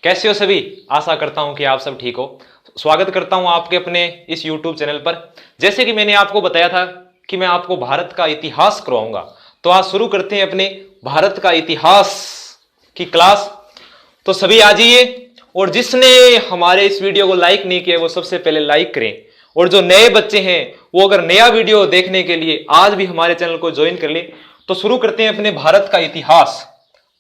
कैसे हो सभी। आशा करता हूं कि आप सब ठीक हो। स्वागत करता हूं आपके अपने इस YouTube चैनल पर। जैसे कि मैंने आपको बताया था कि मैं आपको भारत का इतिहास करवाऊंगा, तो आज शुरू करते हैं अपने भारत का इतिहास की क्लास। तो सभी आ जाइए, और जिसने हमारे इस वीडियो को लाइक नहीं किया वो सबसे पहले लाइक करें, और जो नए बच्चे हैं वो अगर नया वीडियो देखने के लिए आज भी हमारे चैनल को ज्वाइन कर ले। तो शुरू करते हैं अपने भारत का इतिहास।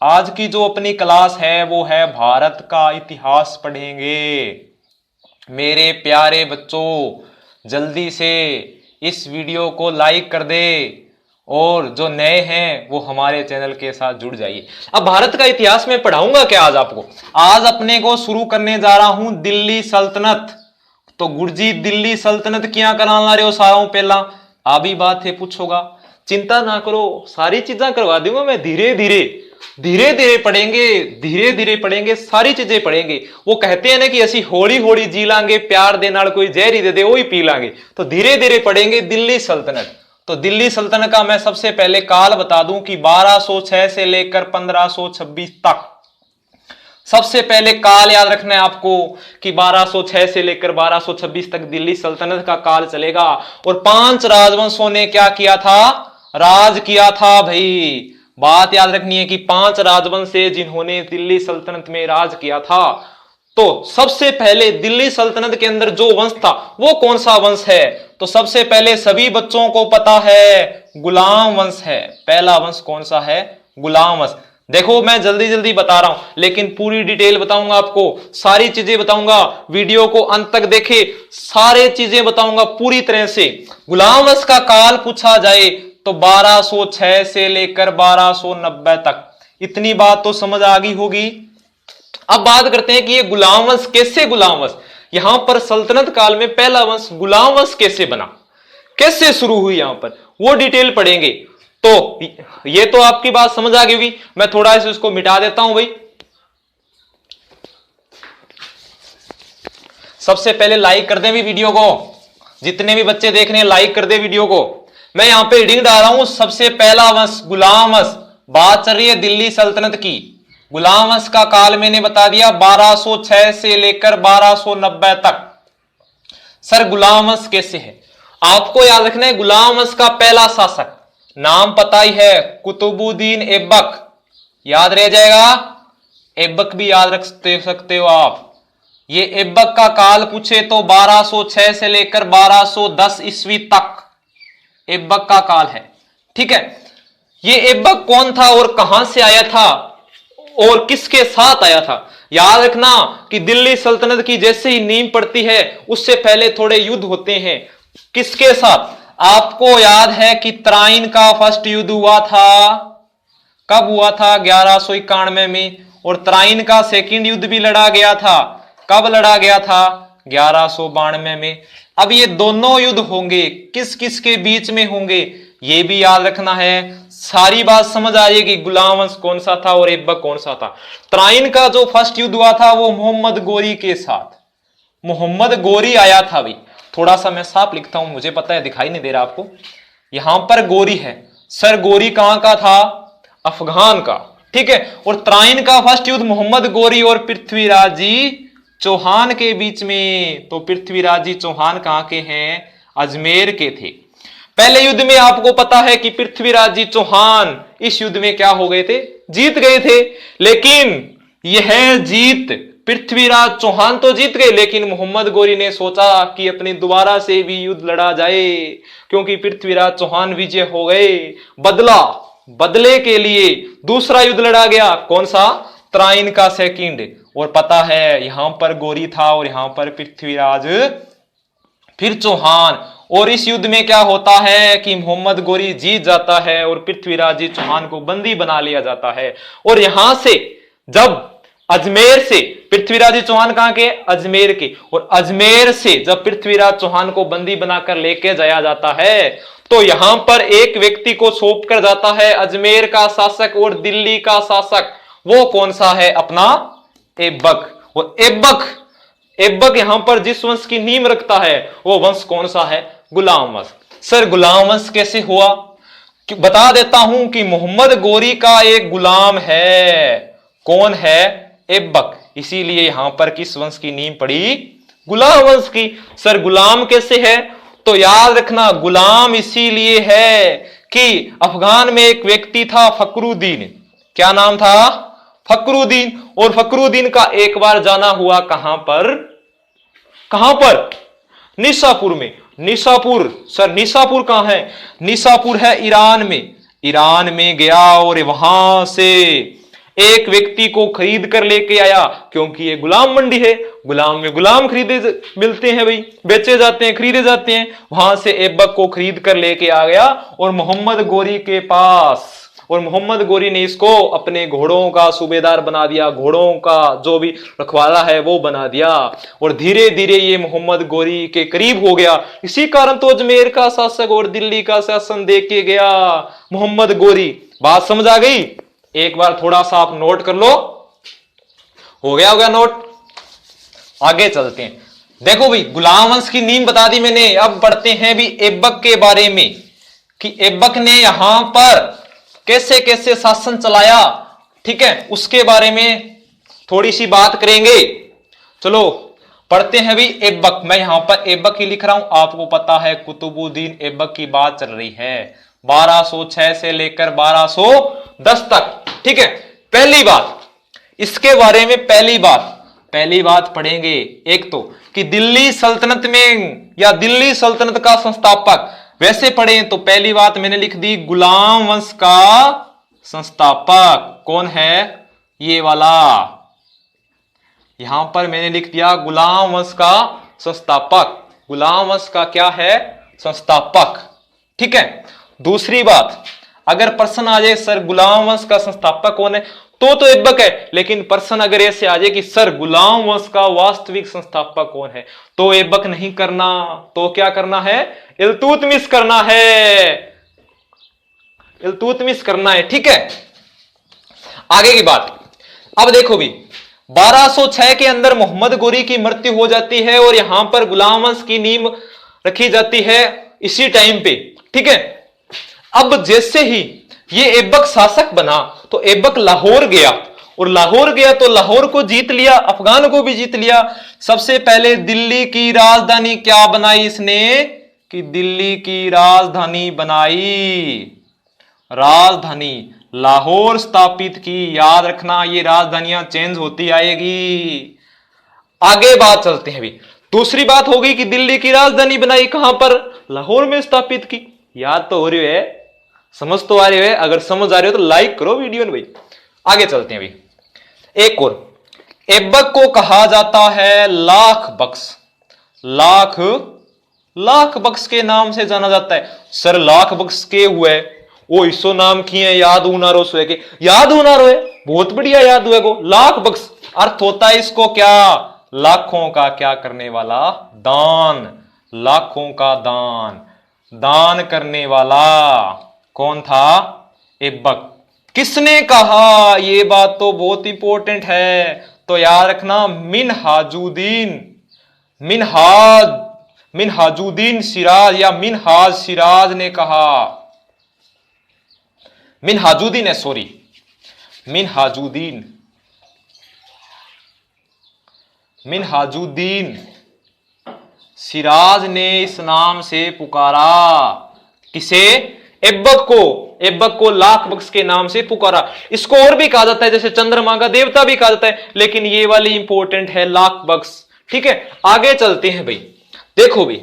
आज की जो अपनी क्लास है वो है भारत का इतिहास पढ़ेंगे। मेरे प्यारे बच्चों, जल्दी से इस वीडियो को लाइक कर दे, और जो नए हैं वो हमारे चैनल के साथ जुड़ जाइए। अब भारत का इतिहास में पढ़ाऊंगा क्या आज आपको। आज अपने को शुरू करने जा रहा हूं दिल्ली सल्तनत। तो गुरुजी दिल्ली सल्तनत क्या करा ला रहे हो सारा पहला आ भी बात है पूछोगा। चिंता ना करो, सारी चीजें करवा दूंगा मैं। धीरे धीरे पढ़ेंगे, सारी चीजें पढ़ेंगे। वो कहते हैं ना कि असी होली होली जी लांगे, प्यार दे नाल कोई जहर ही दे दे वो ही पी लांगे। तो धीरे धीरे पढ़ेंगे दिल्ली सल्तनत। तो दिल्ली सल्तनत का मैं सबसे पहले काल बता दूं कि 1206 से लेकर 1526 तक। सबसे पहले काल याद रखना है आपको कि 1206 से लेकर 1226 तक दिल्ली सल्तनत का काल चलेगा। और 5 राजवंशों ने क्या किया था, राज किया था भाई। बात याद रखनी है कि 5 राजवंश से जिन्होंने दिल्ली सल्तनत में राज किया था। तो सबसे पहले दिल्ली सल्तनत के अंदर जो वंश था वो कौन सा वंश है, तो सबसे पहले सभी बच्चों को पता है गुलाम वंश है। पहला वंश कौन सा है, गुलाम वंश। देखो मैं जल्दी जल्दी बता रहा हूं लेकिन पूरी डिटेल बताऊंगा आपको, सारी चीजें बताऊंगा। वीडियो को अंत तक देखे, सारे चीजें बताऊंगा पूरी तरह से। गुलाम वंश का काल पूछा जाए तो 1206 से लेकर 1290 तक। इतनी बात तो समझ आ गई होगी। अब बात करते हैं कि ये गुलाम वंश कैसे, गुलाम वंश यहां पर सल्तनत काल में पहला वंश गुलाम वंश कैसे बना, कैसे शुरू हुई, यहां पर वो डिटेल पढ़ेंगे। तो ये तो आपकी बात समझ आ गई होगी। मैं थोड़ा सा इसको मिटा देता हूं भाई। सबसे पहले लाइक कर दे भी वीडियो को, जितने भी बच्चे देख रहे हैं लाइक कर दे वीडियो को। मैं यहां पे रीडिंग डाल रहा हूं। सबसे पहला वंश गुलाम वंश, बात चल रही है दिल्ली सल्तनत की। गुलाम वंश का काल मैंने बता दिया 1206 से लेकर 1290 तक। सर गुलाम वंश कैसे है, आपको याद रखना है गुलाम वंश का पहला शासक नाम पता ही है, कुतुबुद्दीन ऐबक। याद रह जाएगा, ऐबक भी याद रख सकते हो आप। ये ऐबक का काल पूछे तो 1206 से लेकर 1210 ईस्वी तक ऐबक का काल है। ठीक है, ये ऐबक कौन था और कहां से आया था और किसके साथ आया था। याद रखना कि दिल्ली सल्तनत की जैसे ही नींव पड़ती है उससे पहले थोड़े युद्ध होते हैं। किसके साथ, आपको याद है कि तराइन का फर्स्ट युद्ध हुआ था, कब हुआ था, 1191 में। और तराइन का सेकंड युद्ध भी लड़ा गया था, कब लड़ा गया था, 1192 में। अब ये दोनों युद्ध होंगे किस किस के बीच में होंगे ये भी याद रखना है। सारी बात समझ आ जाएगी, गुलाम वंश कौन सा था और ऐबक कौन सा था। तराइन का जो फर्स्ट युद्ध हुआ था वो मोहम्मद गोरी के साथ, मोहम्मद गोरी आया था भाई। थोड़ा सा मैं साफ लिखता हूं, मुझे पता है दिखाई नहीं दे रहा आपको। यहां पर गोरी है, सर गोरी कहां का था, अफगान का। ठीक है, और तराइन का फर्स्ट युद्ध मोहम्मद गोरी और पृथ्वीराज जी चौहान के बीच में। तो पृथ्वीराज जी चौहान कहां के हैं, अजमेर के थे। पहले युद्ध में आपको पता है कि पृथ्वीराज जी चौहान इस युद्ध में क्या हो गए थे, जीत गए थे। लेकिन यह जीत, पृथ्वीराज चौहान तो जीत गए लेकिन मोहम्मद गोरी ने सोचा कि अपने दोबारा से भी युद्ध लड़ा जाए, क्योंकि पृथ्वीराज चौहान विजय हो गए। बदले के लिए दूसरा युद्ध लड़ा गया, कौन सा, तराइन का सेकंड। और पता है यहां पर गोरी था और यहां पर पृथ्वीराज फिर चौहान। और इस युद्ध में क्या होता है कि मोहम्मद गोरी जीत जाता है और पृथ्वीराज जी चौहान को बंदी बना लिया जाता है। और यहां से जब अजमेर से, पृथ्वीराज जी चौहान कहां के, अजमेर के, और अजमेर से जब पृथ्वीराज चौहान को बंदी बनाकर लेके जाया जाता है तो यहां पर एक व्यक्ति को सौंप कर जाता है, अजमेर का शासक और दिल्ली का शासक। वो कौन सा है, अपना ऐबक। और ऐबक यहां पर जिस वंश की नींव रखता है वो वंश कौन सा है, गुलाम वंश। सर गुलाम वंश कैसे हुआ, बता देता हूं कि मोहम्मद गोरी का एक गुलाम है, कौन है, ऐबक। इसीलिए यहां पर किस वंश की नींव पड़ी? गुलाम वंश की। सर गुलाम कैसे है? तो याद रखना गुलाम इसीलिए है कि अफगान में एक व्यक्ति था फकरुद्दीन। क्या नाम था? फकरुद्दीन। और फकरुद्दीन का एक बार जाना हुआ कहां पर? कहां पर? निशापुर में। निशापुर, सर निशापुर कहां है? निशापुर है ईरान में। ईरान में गया और वहां से एक व्यक्ति को खरीद कर लेके आया, क्योंकि ये गुलाम मंडी है, गुलाम में गुलाम खरीदे मिलते हैं भाई, बेचे जाते हैं, खरीदे जाते हैं। वहां से ऐबक को खरीद कर लेके आ गया और मोहम्मद गोरी के पास, और मोहम्मद गोरी ने इसको अपने घोड़ों का सूबेदार बना दिया, घोड़ों का जो भी रखवाला है वो बना दिया, और धीरे धीरे ये मोहम्मद गोरी के करीब हो गया। इसी कारण तो अजमेर का शासक और दिल्ली का शासन दे के गया मोहम्मद गोरी। बात समझ आ गई? एक बार थोड़ा सा आप नोट कर लो। हो गया होगा नोट? आगे चलते हैं। देखो भाई गुलाम वंश की नींव बता दी मैंने, अब बढ़ते हैं भी ऐबक के बारे में कि ऐबक ने यहां पर कैसे कैसे शासन चलाया, ठीक है, उसके बारे में थोड़ी सी बात करेंगे। चलो पढ़ते हैं भी ऐबक। मैं यहां पर ऐबक ही लिख रहा हूं, आपको पता है कुतुबुद्दीन ऐबक की बात चल रही है 1206 से लेकर 1210 तक, ठीक है। पहली बात इसके बारे में, पहली बात पढ़ेंगे एक तो कि दिल्ली सल्तनत में या दिल्ली सल्तनत का संस्थापक, वैसे पढ़ें तो पहली बात मैंने लिख दी गुलाम वंश का संस्थापक कौन है? ये वाला यहां पर मैंने लिख दिया गुलाम वंश का संस्थापक। गुलाम वंश का क्या है? संस्थापक, ठीक है। दूसरी बात, अगर प्रश्न आ जाए सर गुलाम वंश का संस्थापक कौन है, तो ऐबक है, लेकिन प्रश्न अगर ऐसे आ जाए कि सर गुलाम वंश का वास्तविक संस्थापक कौन है, तो ऐबक नहीं करना, तो क्या करना है? इल्तुतमिश करना है, इल्तुतमिश करना है, ठीक है। आगे की बात, अब देखो भी 1206 के अंदर मोहम्मद गोरी की मृत्यु हो जाती है और यहां पर गुलाम वंश की नींव रखी जाती है इसी टाइम पे, ठीक है। अब जैसे ही ये ऐबक शासक बना तो ऐबक लाहौर गया, और लाहौर गया तो लाहौर को जीत लिया, अफगान को भी जीत लिया। सबसे पहले दिल्ली की राजधानी क्या बनाई इसने? कि दिल्ली की राजधानी बनाई, राजधानी लाहौर स्थापित की। याद रखना ये राजधानियां चेंज होती आएगी। आगे बात चलते हैं। अभी दूसरी बात होगी कि दिल्ली की राजधानी बनाई कहां पर? लाहौर में स्थापित की। याद तो हो रही है, समझ तो आ रही है? अगर समझ आ रही हो तो लाइक करो वीडियो में भाई। आगे चलते हैं। अभी एक और, ऐबक को कहा जाता है लाख बख्श। लाख बख्श के नाम से जाना जाता है। सर लाख बख्श के हुए वो इसो नाम की है, याद उनारो सोए के, याद उनारो है, बहुत बढ़िया याद हुए को। लाख बख्श अर्थ होता है इसको क्या? लाखों का क्या करने वाला? दान। लाखों का दान, दान करने वाला कौन था? ऐबक। किसने कहा? ये बात तो बहुत इंपॉर्टेंट है, तो याद रखना मिनहाजुद्दीन सिराज या मिनहाज सिराज ने कहा। मिनहाजुद्दीन है, सॉरी, मिनहाजुद्दीन सिराज ने इस नाम से पुकारा। किसे? ऐबक को लाख बख्श के नाम से पुकारा। इसको और भी कहा जाता है, जैसे चंद्रमा का देवता भी कहा जाता है, लेकिन ये वाली इंपॉर्टेंट है, लाख बख्श, ठीक है। आगे चलते हैं भाई। देखो भाई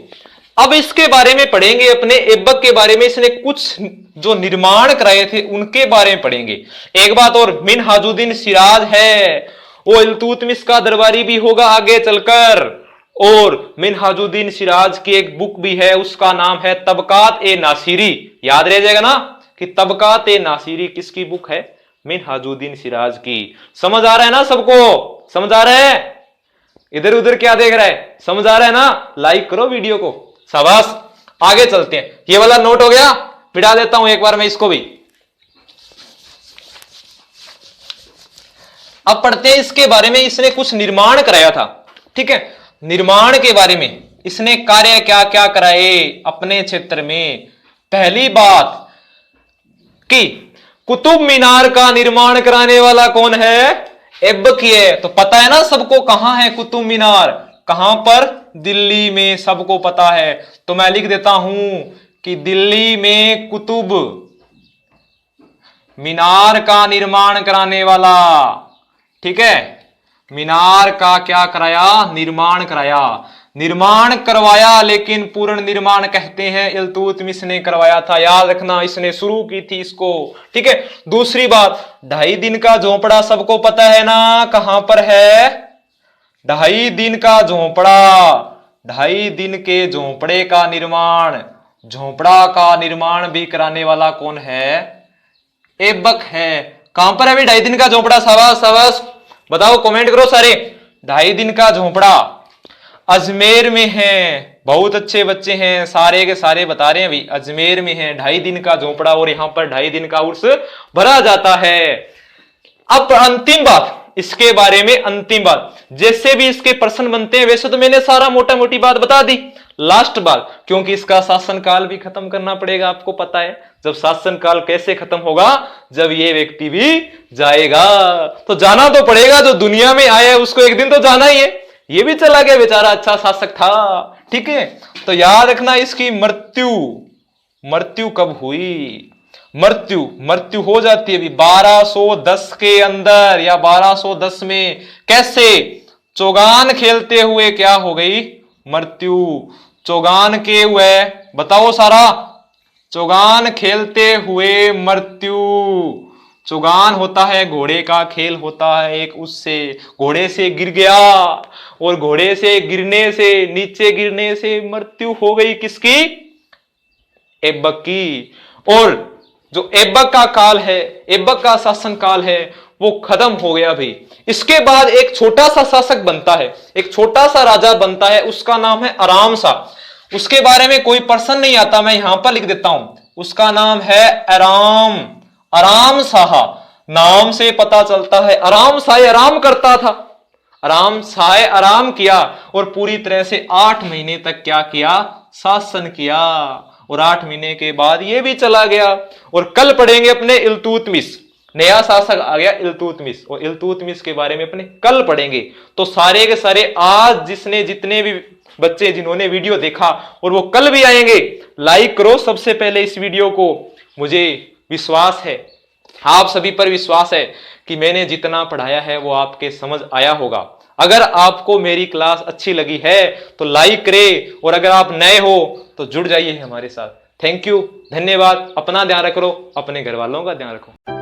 अब इसके बारे में पढ़ेंगे, अपने ऐबक के बारे में, इसने कुछ जो निर्माण कराए थे उनके बारे में पढ़ेंगे। एक बात और, मिनहाजुद्दीन सिराज है वो इल्तुतमिश का दरबारी भी होगा आगे चलकर, और मिनहाजुद्दीन सिराज की एक बुक भी है, उसका नाम है तबकात ए नासिरी। याद रह जाएगा ना कि तबकात ए नासिरी किसकी बुक है? मिनहाजुद्दीन सिराज की। समझ आ रहा है ना सबको? समझ आ रहा है? इधर उधर क्या देख रहा है? समझ आ रहा है ना? लाइक करो वीडियो को, शाबाश। आगे चलते हैं। ये वाला नोट हो गया, पिटा देता हूं एक बार मैं इसको भी। अब पढ़ते हैं इसके बारे में। इसने कुछ निर्माण कराया था, ठीक है। निर्माण के बारे में इसने कार्य क्या क्या कराए अपने क्षेत्र में। पहली बात कि कुतुब मीनार का निर्माण कराने वाला कौन है? ऐबक है तो पता है ना सबको, कहां है कुतुब मीनार, कहां पर, दिल्ली में, सबको पता है। तो मैं लिख देता हूं कि दिल्ली में कुतुब मीनार का निर्माण कराने वाला, ठीक है, मीनार का क्या कराया, निर्माण कराया, निर्माण करवाया, लेकिन पूर्ण निर्माण कहते हैं इल्तुतमिश ने करवाया था, याद रखना, इसने शुरू की थी इसको, ठीक है। दूसरी बात, 2.5 दिन का झोंपड़ा सबको पता है ना, कहां पर है, 2.5 दिन का झोंपड़ा, 2.5 दिन के झोंपड़े का निर्माण, झोंपड़ा का निर्माण भी कराने वाला कौन है, ऐबक है। कहां पर है अभी 2.5 दिन का झोंपड़ा, शाबाश शाबाश, बताओ कमेंट करो सारे। 2.5 दिन का झोंपड़ा अजमेर में है, बहुत अच्छे बच्चे हैं, सारे के सारे बता रहे हैं अभी, अजमेर में है 2.5 दिन का झोंपड़ा, और यहां पर 2.5 दिन का उर्स भरा जाता है। अब अंतिम बात इसके बारे में, अंतिम बात, जैसे भी इसके प्रश्न बनते हैं वैसे तो मैंने सारा मोटा मोटी बात बता दी, लास्ट बात, क्योंकि इसका शासनकाल भी खत्म करना पड़ेगा, आपको पता है जब शासनकाल कैसे खत्म होगा, जब ये व्यक्ति भी जाएगा, तो जाना तो पड़ेगा, जो दुनिया में आया है उसको एक दिन तो जाना ही है, ये भी चला गया बेचारा, अच्छा शासक था, ठीक है। तो याद रखना इसकी मृत्यु, मृत्यु कब हुई, मृत्यु हो जाती है अभी 1210 के अंदर, या 1210 में, कैसे, चौगान खेलते हुए क्या हो गई, मृत्यु, चौगान के हुए, बताओ सारा, चौगान खेलते हुए मृत्यु, चौगान होता है घोड़े का खेल होता है एक, उससे घोड़े से गिर गया, और घोड़े से गिरने से, नीचे गिरने से मृत्यु हो गई किसकी, ऐबक की। और जो ऐबक का काल है, ऐबक का शासन काल है, वो खत्म हो गया भाई। इसके बाद एक छोटा सा शासक बनता है, एक छोटा सा राजा बनता है, उसका नाम है आराम शाह, उसके बारे में कोई प्रश्न नहीं आता, मैं यहां पर लिख देता हूं, उसका नाम है आराम, आराम शाह, नाम से पता चलता है आराम शाह आराम करता था, आराम शाह आराम किया, और पूरी तरह से 8 महीने तक क्या किया, शासन किया, और 8 महीने के बाद ये भी चला गया। और कल पढ़ेंगे अपने इल्तुतमिश, नया शासक आ गया इल्तुतमिश, और इल्तुतमिश के बारे में अपने कल पढ़ेंगे। तो सारे के सारे आज जिसने, जितने भी बच्चे जिन्होंने वीडियो देखा और वो कल भी आएंगे, लाइक करो सबसे पहले इस वीडियो को, मुझे विश्वास है, आप सभी पर विश्वास है कि मैंने जितना पढ़ाया है वो आपके समझ आया होगा। अगर आपको मेरी क्लास अच्छी लगी है तो लाइक करें, और अगर आप नए हो तो जुड़ जाइए हमारे साथ। थैंक यू, धन्यवाद, अपना ध्यान रखो, अपने घर वालों का ध्यान रखो।